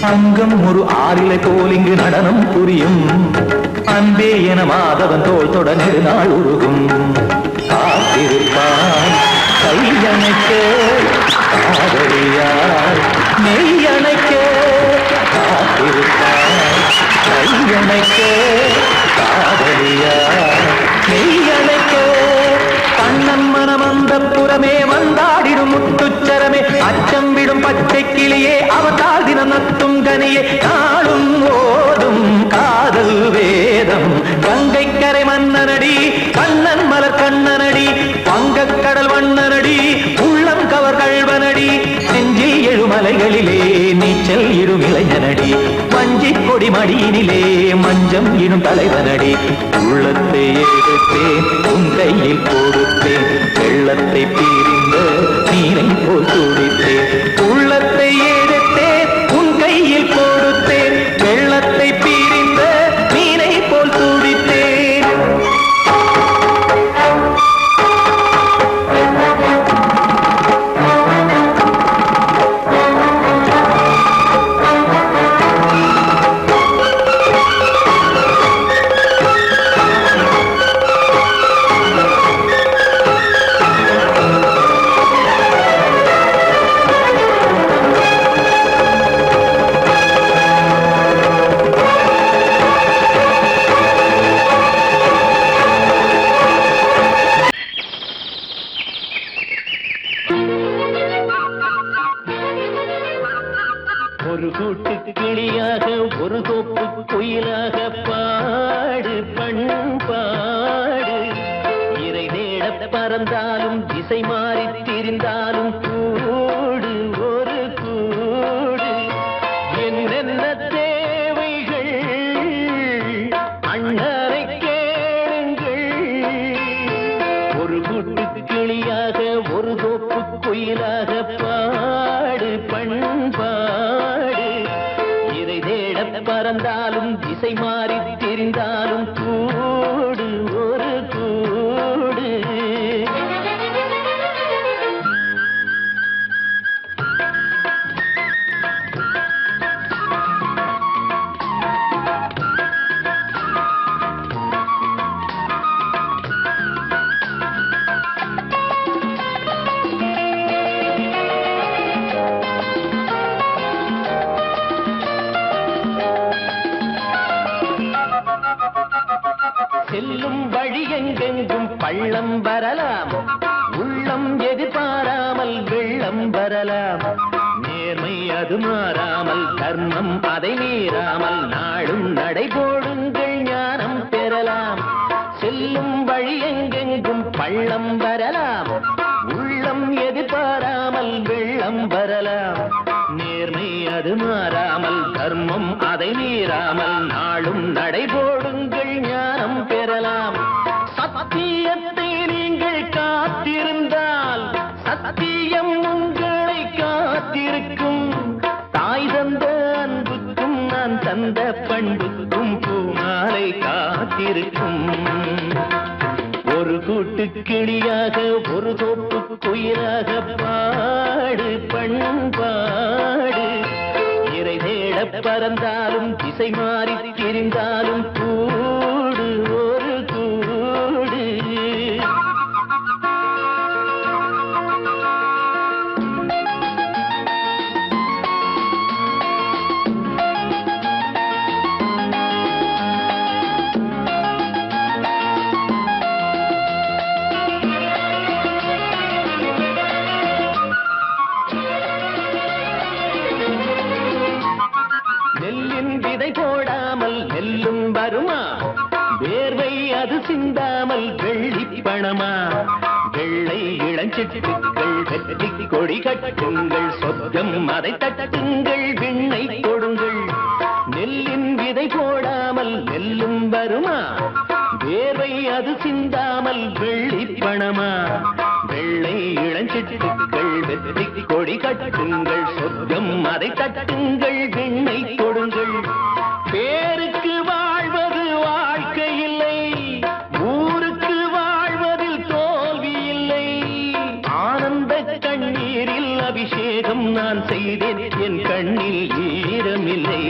அங்கம் ஒரு ஆறிலை போல் இங்கு நடனம் புரியும் அன்பே என மாதவன் தோல் தொட நெடுநாள் உருகும் காத்திருப்பான் கையணைக்க காதலியார் நெய்யணைக்க காத்திருப்பான் கையணைக்க காதலியார் நெய்யணைக்க கண்ணன் மனம் அந்த புறமே வந்தாடிடும் முத்துச்சரமே அச்சம் விடும் பச்சை கிளியே அவதால் தினம் நத்தும் கனியே நாளும் ஓடும் காதல் வேதம் கங்கைக்கரை மன்னனடி கண்ணன் மலர் கண்ணனடி வங்கக்கடல் வண்ணனடி உள்ளம் கவர் கல்வனடி நெஞ்சில் எழுமலைகளிலே நீச்சல் இடும் இளைஞனடி வஞ்சி கொடி மடியினிலே மஞ்சம் இடும் தலைவனடி உள்ளத்தை எடுத்தேன் உன் கையில் கொடுத்தேன் வெள்ளத்தை பீரிந்த நீரை போல் துடித்தேன் உள்ளத்தை எடுத்தேன் உன் கையில் கொடுத்தேன் வெள்ளத்தை பீரிந்த நீரை போல் துடித்தேன் பறந்தாலும் திசை மாறி தெரிந்தாலும் கூடு ஒரு கூடு. செல்லும் வழி எங்கெங்கும் பள்ளம் வரலாம், உள்ளம் எதிர்பாராமல் வெள்ளம் வரலாம். நேர்மை அது மாறாமல், தர்மம் அதை மீறாமல், நாடும் நடைபோடுங்கள் ஞானம் பெறலாம். செல்லும் வழி எங்கெங்கும் பள்ளம் வரலாம், உள்ளம் எதிர்பாராமல் வெள்ளம் வரலாம். நேர்மை அது மாறாமல், தர்மம் அதை மீறாமல், நாளும் நடைபோடுங்கள் ஞானம் பெறலாம். சத்தியத்தை நீங்கள் காத்திருந்தால் சத்தியம் உங்களை காத்திருக்கும். தாய் தந்த அன்புக்கும் நான் தந்த பண்புக்கும் பூமாலை காத்திருக்கும். ஒரு கூட்டு கிளியாக ஒரு தோப்பு குயிலாக பாடு பண்பாடு. இறை தேட பறந்தாலும் திசை மாறி திரிந்தாலும் கூடு ஒரு கூடு. நெல்லின் விதை போடாமல் நெல்லும் வருமா, வேர்வை அது சிந்தாமல் வெள்ளி பணமா. வெள்ளை இளஞ்சிட்டுக்கள் வெற்றி கொடி கட்டுங்கள், சொர்க்கம் அதை தட்டுங்கள், விண்ணை கொடுங்கள். நெல்லின் விதை போடாமல் நெல்லும் வருமா, வேர்வை அது சிந்தாமல் வெள்ளி பணமா. வெள்ளை இளஞ்சிட்டுக்கள் வெற்றி கொடி கட்டுங்கள், சொர்க்கம் அதை தட்டுங்கள், விண்ணை கொடுங்கள். பேருக்கு வாழ்வது வாழ்க்கை இல்லை, ஊருக்கு வாழ்வதில் தோல்வி இல்லை. ஆனந்த கண்ணீரில் அபிஷேகம் நான் செய்தேன், என் கண்ணில் ஈரமில்லை.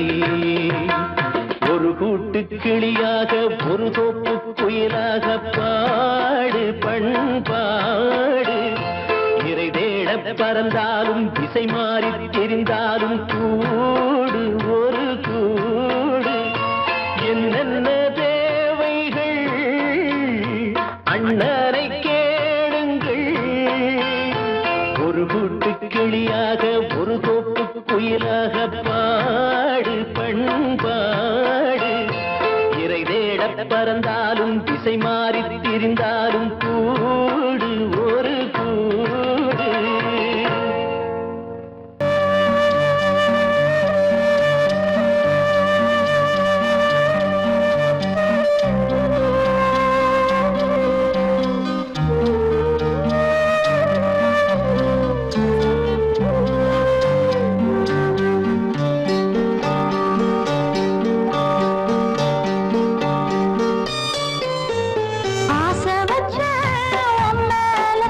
ஒரு கூட்டு கிளியாக ஒரு தோப்பு குயிலாக பாடு பண்பாடு. இறை தேட பறந்தாலும் திசை மாறி தெரிந்தாலும் கூடு ஒரு கூடு. என்னென்ன தேவைகள் அண்ணரை கேளுங்கள். ஒரு கூட்டு கிளியாக ஒரு தோப்பு குயிலாக பாடு பண்பாடு. இறை தேட பறந்தாலும் திசை மாறி திரிந்தாலும் கூடு ஒரு கூடு. ஆசை வச்ச உன் மேல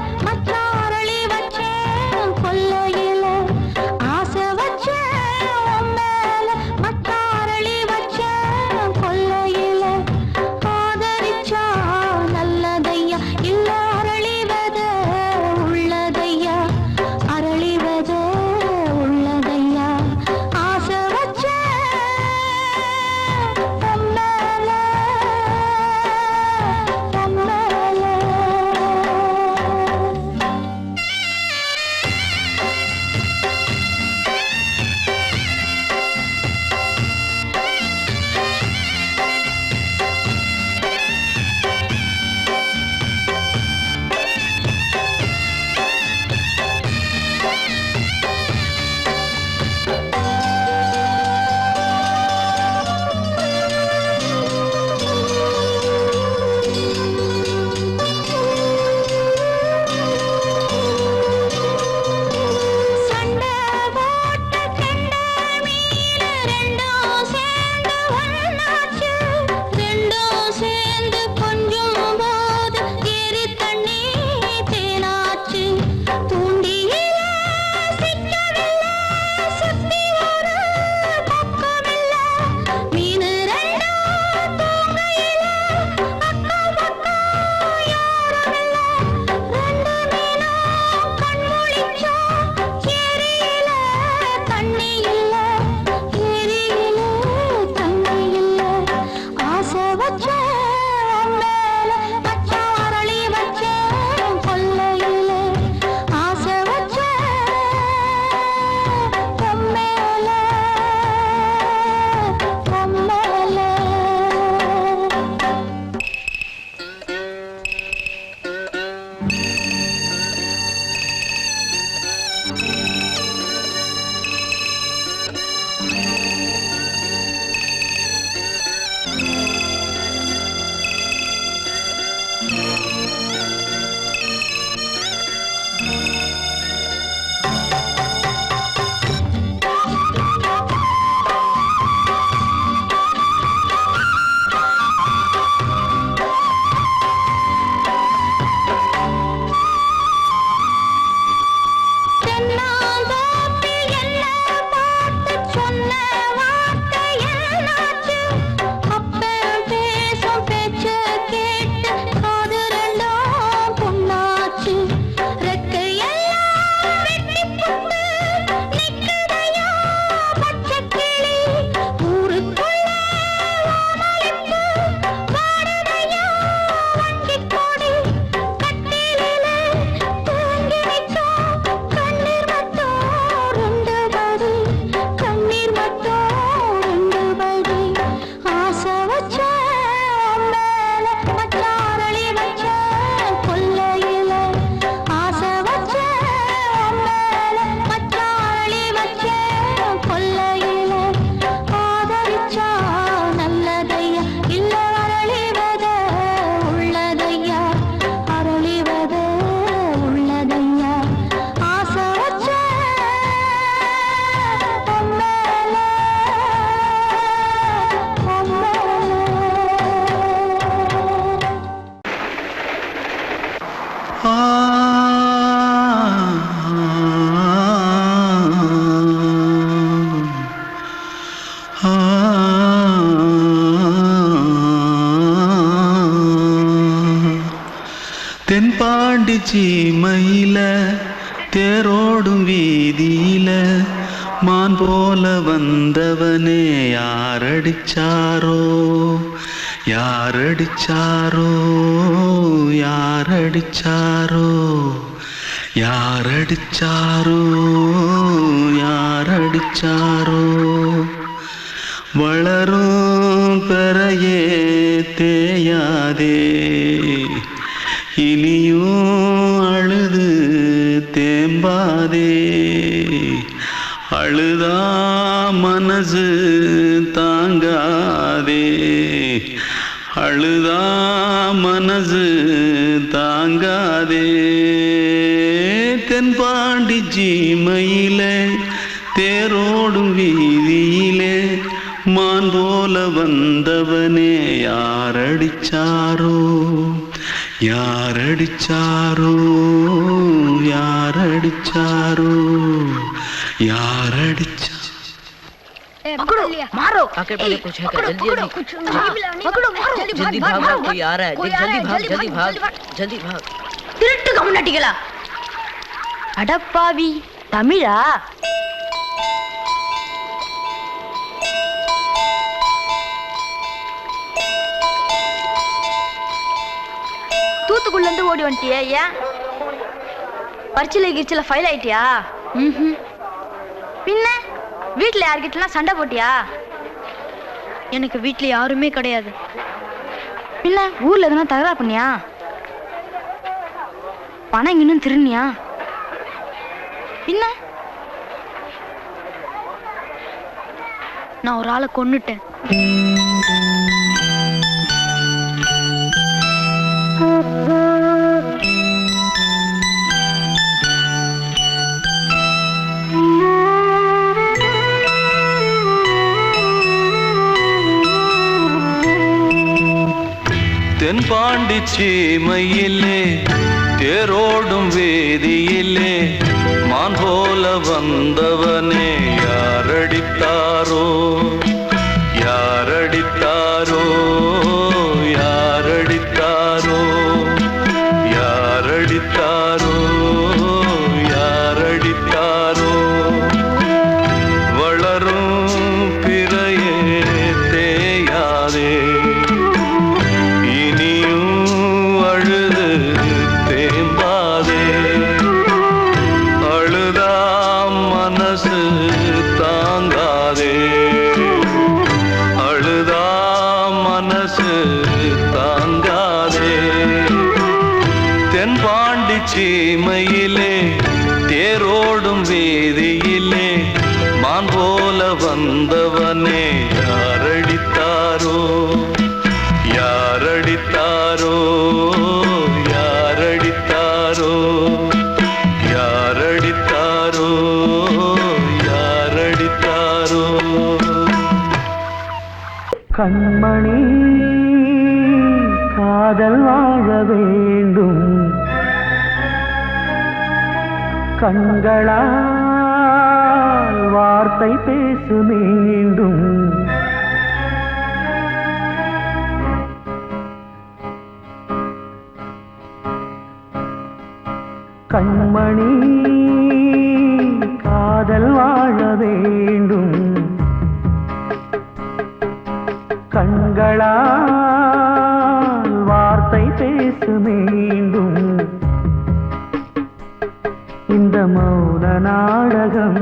சீமையில தேரோடும் வீதியில மான் போல வந்தவனே யாரடிச்சாரோ யாரடிச்சாரோ யாரடிச்சாரோ யாரடிச்சாரோ யாரடிச்சாரோ வளரும் பெறையே தேயாதே இனியும் அழுது தேம்பாதே அழுதா மனசு தாங்காதே அழுதா மனசு தாங்காதே தென்பாண்டி சீமையிலே தேரோடும் வீதியிலே மான் போல வந்தவனே யாரடிச்சாரோ யாரடிச்சாரோ யாரடிச்சாரோ யாரடிச்சா पकड़ो मारो आके पहले कुछ है क्या जल्दी जल्दी पकड़ो मारो जल्दी भाग भाग कोई आ रहा है देख जल्दी भाग जल्दी भाग திருட்டு கம்முனட்டிகளா அடப்பாவி தமிழா தூத்துக்குள்ள இருந்து ஓடி வந்துட்டியா ஏன் பரிச்சையில கிரிச்சில ஃபைல் ஆயிட்டியா பின்ன வீட்டுல யார்கிட்டலாம் சண்டை போட்டியா எனக்கு வீட்டுல யாருமே கிடையாது பின்ன ஊர்ல எதுனா தகராறு பண்ணியா பணம் இன்னும் திருநியா பின்ன நான் ஒரு ஆளை கொன்னுட்டேன் தென்பாண்டி சீமையிலே தேரோடும் வேதியிலே மான் போல வந்தவனே யாரடித்தாரோ யாரடித்தாரோ யாரடித்தாரோ யாரடித்தாரோ யாரடித்தாரோ வளரும் பிறையே தேயாதே சீமையிலே தேரோடும் வேதியிலே மான் போல வந்தவனே யாரடித்தாரோ யாரடித்தாரோ யாரடித்தாரோ யாரடித்தாரோ யாரடித்தாரோ கண்மணி காதல் வாழ வேண்டும் கண்களால் வார்த்தை பேசு மீண்டும் கண்மணி காதல் வாழ வேண்டும் கண்களால் வார்த்தை பேசு மீண்டும் இந்த மௌன நாடகம்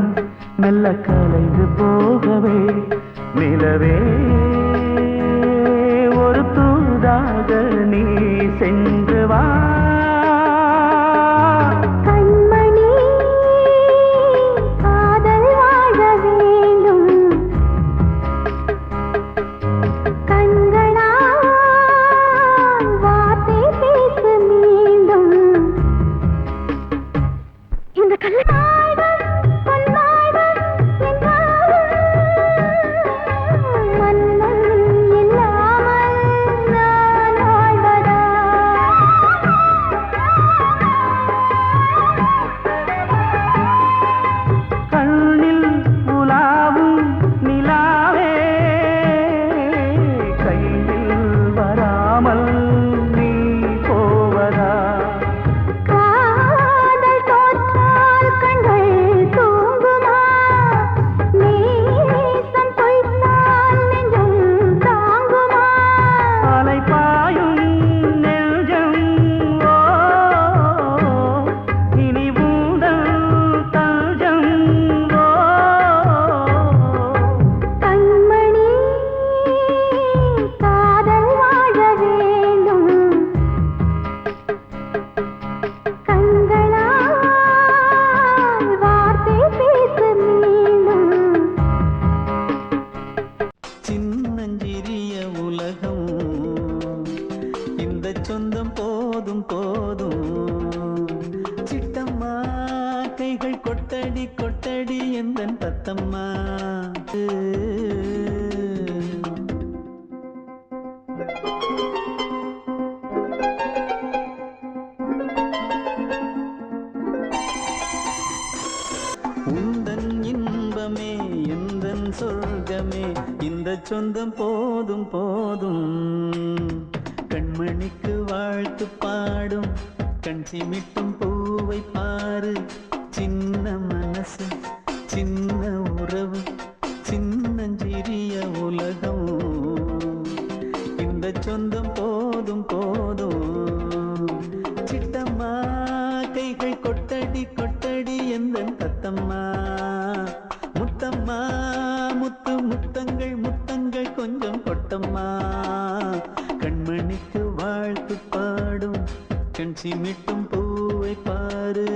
மெல்ல கலைந்து போகவே நிலவே ஒரு தூதாக நீ சென்று வா கண்மணி காதல் வாழ வேண்டும் கண்களால் வார்த்தை பேசு மீண்டும் இந்த கண்ணாடம் பொன்னாடம் என்றாலும் மன்ன உந்தன் இன்பமே எந்தன் சொர்க்கமே இந்த சொந்தம் போதும் போதும் கண்மணிக்கு வாழ்த்து பாடும் கண் சிமிட்டும் பூவை பாரு சின்ன மனசு சின்ன உறவு சின்னஞ்சிறிய உலகம் இந்த சொந்தம் போதும் போதும் சிட்டம்மா கைகள் கொட்டடி கொட்டடி எந்தன் தத்தம்மா முத்தம்மா முத்து முத்தங்கள் முத்தங்கள் கொஞ்சம் கொட்டம்மா கண்மணிக்கு வாழ்த்து பாடும் கண் சிமிட்டும் பூவை பாரு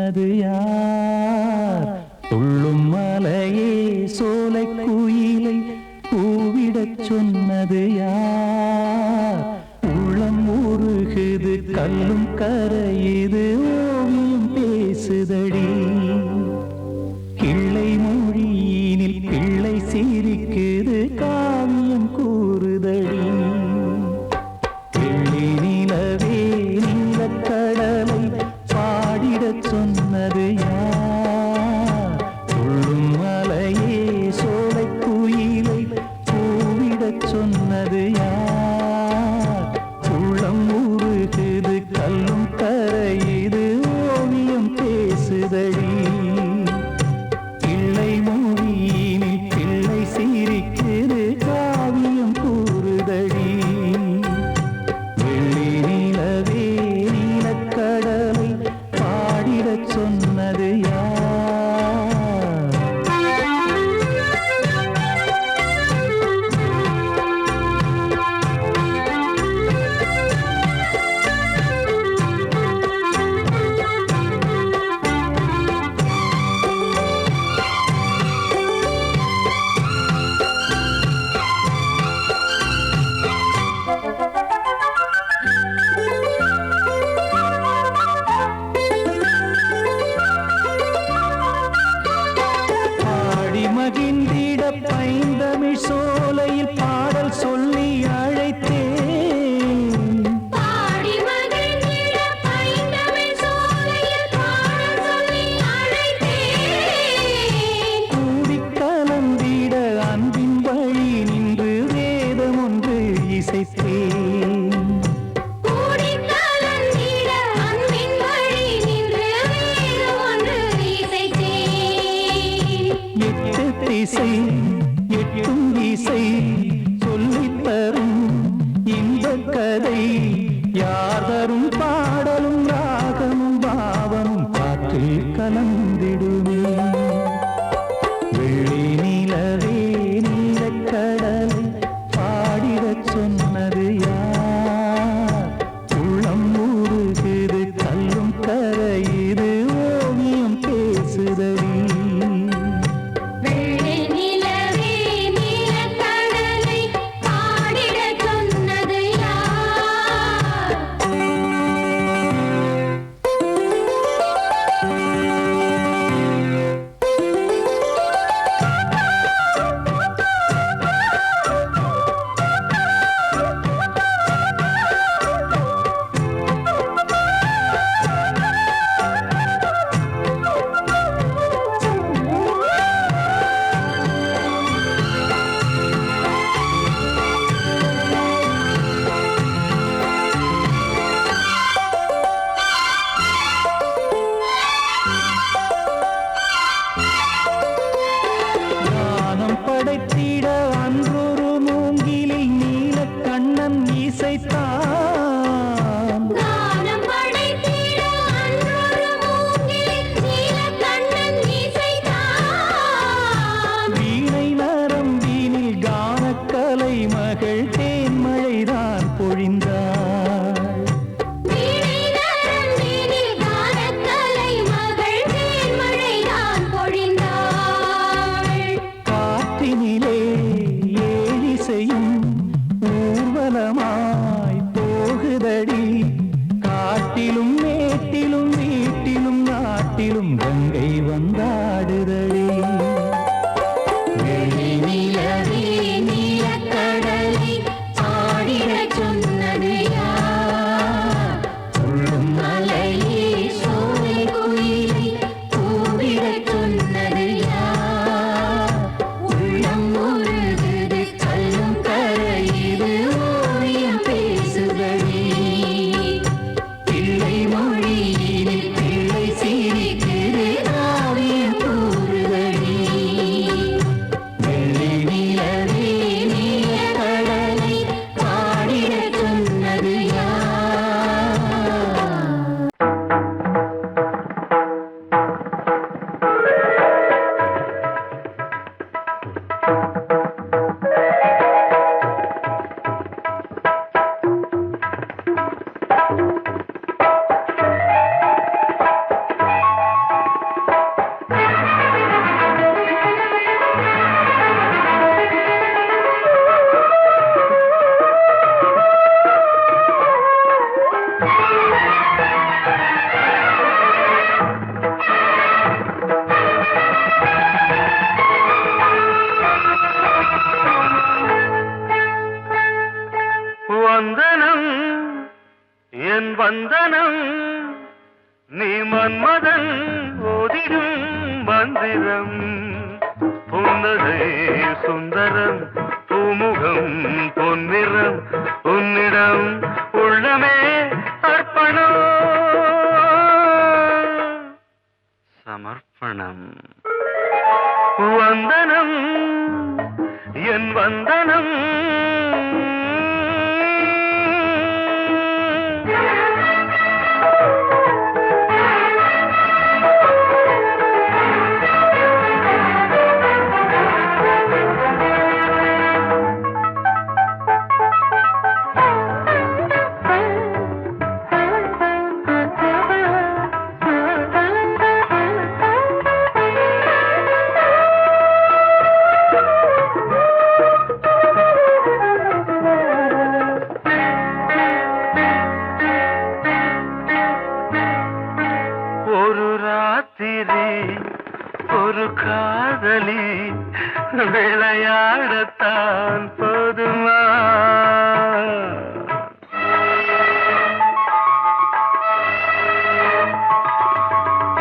சொன்னது யார்? துள்ளும் மலையே சோலை குயிலை கூவிடச் சொன்னது யார்? உள்ளம் உருகுது கல்லும் கரையுது ஓவியம் பேசுதடி. கிள்ளை மொழியினில் பிள்ளை சிரிக்குது காவியம் கூறுதடி. வெள்ளி நிலவே நீலக்கடலை பாடிடச் சொன்னது யார்? துள்ளும் மலையே சோலை குயிலை கூவிடச் சொன்னது யார்? உள்ளம் உருகுது கல்லும் கரையுது ஓவியம் பேசுதடி. பிள்ளை மொழியினில் பிள்ளை சிரிக்குது காவியம் கூறுதடி. வெள்ளி நிலவே நீலக்கடலை பாடிடச் சொன்னது யார்? மகிழ்ந்திட பைந்தமிழ் சோலையில் பாடல் சொல்லி அழைத்தேன். பாடி மகிழ்ந்திட பைந்தமிழ் சோலையில் பாடல் சொல்லி அழைத்தேன். கூடிக் கலந்திட அன்பின் வழி நின்று வேதம் ஒன்று இசைத்தேன். கூடிக் கலந்திட அன்பின் வழி நின்று வேதம் ஒன்று இசைத்தேன். எட்டு திசை எட்டும் இசை சொல்லித் தரும் இந்த கதை யார் தரும் பாடலும் ராகமும் பாவமும் காற்றில் கலந்திடுமே. வெள்ளி நிலவே நீலக்கடலை பாடிடச் சொன்னது யார்? உள்ளம் உருகுது கல்லும் கரையுது ஓவியம் பேசுதடி. வெள்ளி நிலவே நீலக்கடலை பாடிடச் சொன்னது யார்? ஞானம் படைத்திட அன்றொரு மூங்கிலில் நீலக்கண்ணன் இசைத்தான். கானம் படைத்திட அன்றொரு மூங்கிலில் நீலக்கண்ணன் இசைத்தான். வீணை நரம்பினில் கானக்கலை மகள் தேன்மழைதான் பொழிந்தாள். வீணை நரம்பினில் கானக்கலை மகள் தேன்மழைதான் பொழிந்தாள். காற்றினிலே ஏழிசையும் ஊர்வலமாய் போகுதடி. காட்டிலும் மேட்டிலும் வீட்டிலும் நாட்டிலும் கங்கை வந்தாடுதடி. வெள்ளி நிலவே நீலக்கடலை பாடிடச் சொன்னது யார்? உள்ளும் மலையே சோலை குயிலை கூவிடச் சொன்னது யார்? உள்ளம் உருகுது கல்லும் கரையுது ஓவியம் பேசுதடி. பிள்ளை மொழியினில் பிள்ளை சிரிக்குது மந்திரம் புன்னகை சுந்தரம் பூமுகம் பொன்னிறம் உன்னிடம் உள்ளமே அர்ப்பணம் சமர்ப்பணம் வந்தனம் என் வந்தனம் ஒரு காதலி விளையாடத்தான் போதுமா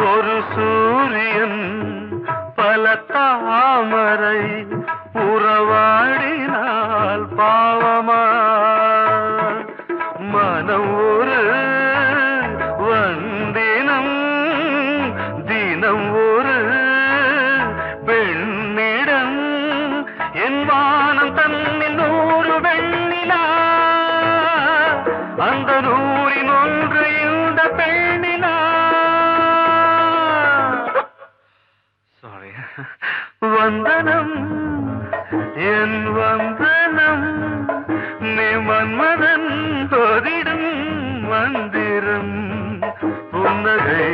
ஒரு சூரியன் பல தாமரை உறவாடினால் பாவமா மனம் ஒரு வந்தினம் தினம் ஒரு பெண்ணிடம் என் வானம் தன்னில் 100 வெண்ணிலா அந்த 100இன் ஒன்று இந்த பெண்ணிலா சாரி வந்தனம் என் வந்தனம் நீ மன்மதன் போதிடும் மந்திரம் புன்னகை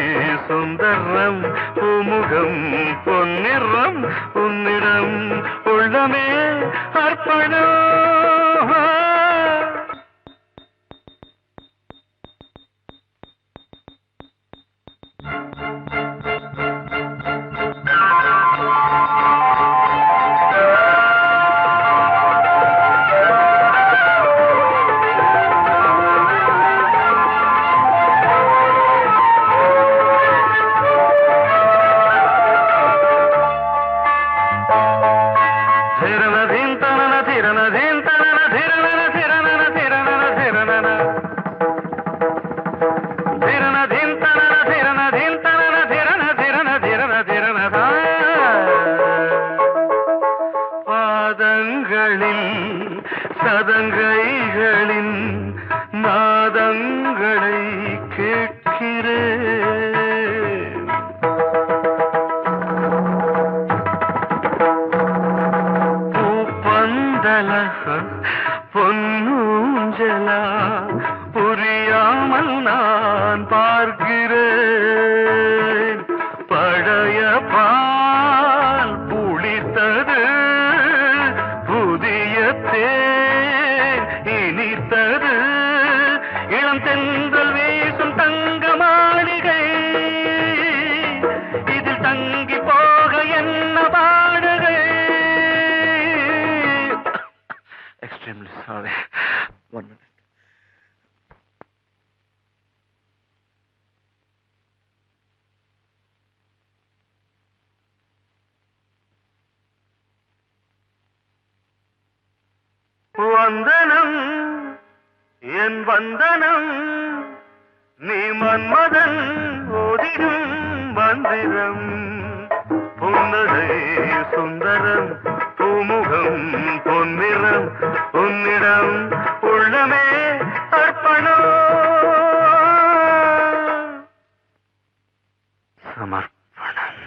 சுந்தரம் பூமுகம் பொன்னிறம் உன்னிடம் உள்ளமே அர்ப்பணம் சதங்கைகளின் நாதங்களை கேட்கிறேன் பூப்பந்தல பொன்னூஞ்சலா புரியாமல் நான் பார்க்கிறேன் பழைய பால் புளித்தது புதிய தேன் இனித்தது இளம் தென்றல் வீசும் தங்க மாளிகை இதில் தங்கி போக என்ன பாடுகை எக்ஸ்ட்ரீம்லி சாரி 1 minute வந்தனம் என் வந்தனம் நீ மன்மதன் ஓதிடும் மந்திரம் புன்னகை சுந்தரம் பூமுகம் பொன்னிறம் உன்னிடம் உள்ளமே அர்ப்பணம் சமர்ப்பணம்